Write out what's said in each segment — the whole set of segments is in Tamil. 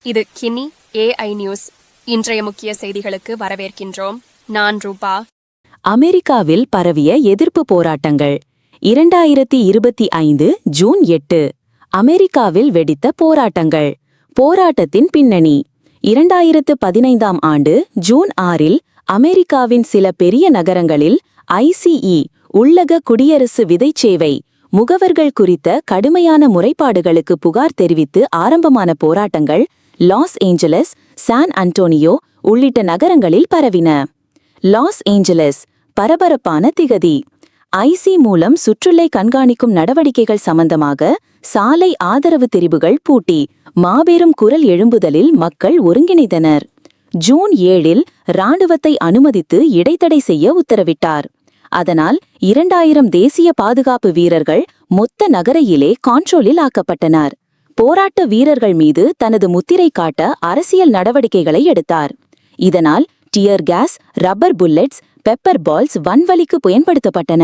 இது கின்னி AI நியூஸ். இன்றைய முக்கிய செய்திகளுக்கு வரவேற்கின்றோம். நான் ரூபா. அமெரிக்காவில் பரவிய எதிர்ப்பு போராட்டங்கள் 2025 ஜூன் 8. அமெரிக்காவில் வெடித்த போராட்டங்கள். போராட்டத்தின் பின்னணி 2015ஆம் ஆண்டு ஜூன் 6இல் அமெரிக்காவின் சில பெரிய நகரங்களில் ICE உள்ளக குடியரசு விதைச்சேவை முகவர்கள் குறித்த கடுமையான முறைப்பாடுகளுக்கு புகார் தெரிவித்து ஆரம்பமான போராட்டங்கள் லாஸ் ஏஞ்சலஸ், சான் அன்டோனியோ உள்ளிட்ட நகரங்களில் பரவின. லாஸ் ஏஞ்சலஸ் பரபரப்பான திகதி. ஐசி மூலம் சுற்றுலை கண்காணிக்கும் நடவடிக்கைகள் சம்பந்தமாக சாலை ஆதரவு தெரிவுகள் பூட்டி மாபெரும் குரல் எழும்புதலில் மக்கள் ஒருங்கிணைந்தனர். ஜூன் 7இல் இராணுவத்தை அனுமதித்து இடைத்தடை செய்ய உத்தரவிட்டார். அதனால் 2000 தேசிய பாதுகாப்பு வீரர்கள் மொத்த நகரையிலே கான்ட்ரோலில் ஆக்கப்பட்டனர். போராட்ட வீரர்கள் மீது தனது முத்திரை காட்ட அரசியல் நடவடிக்கைகளை எடுத்தார். இதனால் tear gas, rubber bullets, pepper balls வன்வலிக்கு பயன்படுத்தப்பட்டன.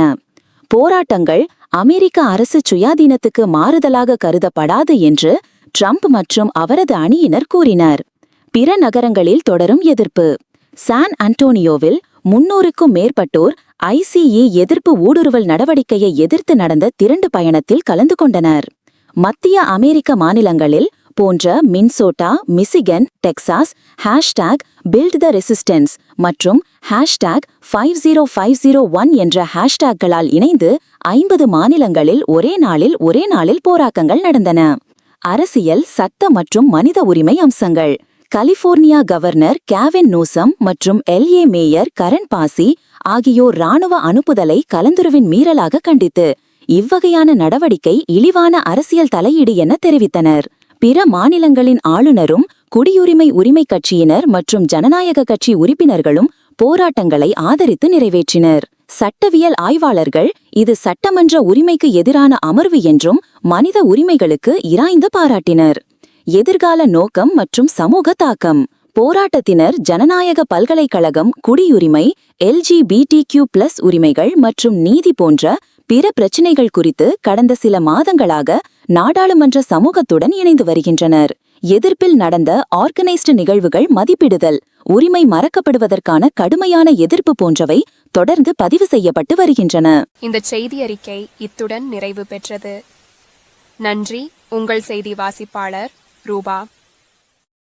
போராட்டங்கள் அமெரிக்க அரசு சுயாதீனத்துக்கு மாறுதலாக கருதப்படாது என்று ட்ரம்ப் மற்றும் அவரது அணியினர் கூறினர். பிற நகரங்களில் தொடரும் எதிர்ப்பு. சான் அன்டோனியோவில் 300க்கும் மேற்பட்டோர் ICE எதிர்ப்பு ஊடுருவல் நடவடிக்கையை எதிர்த்து நடந்த திரண்டு பயணத்தில் கலந்து கொண்டனர். மத்திய அமெரிக்க மாநிலங்களில் போன்ற Minnesota, Michigan, Texas #Build the Resistance மற்றும் #50501 என்ற ஹேஷ்டேக்களால் இணைந்து 50 மாநிலங்களில் ஒரே நாளில் போராட்டங்கள் நடந்தன. அரசியல், சட்ட மற்றும் மனித உரிமை அம்சங்கள். கலிபோர்னியா கவர்னர் கேவின் நியூசம் மற்றும் LA மேயர் கரன் பாசி ஆகியோர் இராணுவ அனுப்புதலை கலந்துருவின் மீறலாக கண்டித்து இவ்வகையான நடவடிக்கை இழிவான அரசியல் தலையீடு என தெரிவித்தனர். பிற மாநிலங்களின் ஆளுநரும் குடியுரிமை உரிமை கட்சியினர் மற்றும் ஜனநாயக கட்சி உறுப்பினர்களும் போராட்டங்களை ஆதரித்து நிறைவேற்றினர். சட்டவியல் ஆய்வாளர்கள் இது சட்டமன்ற உரிமைக்கு எதிரான அமர்வு என்றும் மனித உரிமைகளுக்கு இராய்ந்து பாராட்டினர். எதிர்கால நோக்கம் மற்றும் சமூக தாக்கம். போராட்டத்தினர் ஜனநாயக பல்கலைக்கழகம், குடியுரிமை, LGBTQ+ உரிமைகள் மற்றும் நீதி போன்ற பிற பிரச்சினைகள் குறித்து கடந்த சில மாதங்களாக நாடாளுமன்ற சமூகத்துடன் இணைந்து வருகின்றனர். எதிர்ப்பில் நடந்த ஆர்கனைஸ்டு நிகழ்வுகள் மதிப்பிடுதல், உரிமை மறக்கப்படுவதற்கான கடுமையான எதிர்ப்பு போன்றவை தொடர்ந்து பதிவு செய்யப்பட்டு வருகின்றன. இந்த செய்தி அறிக்கை இத்துடன் நிறைவு பெற்றது. நன்றி. உங்கள் செய்தி வாசிப்பாளர் ரூபா.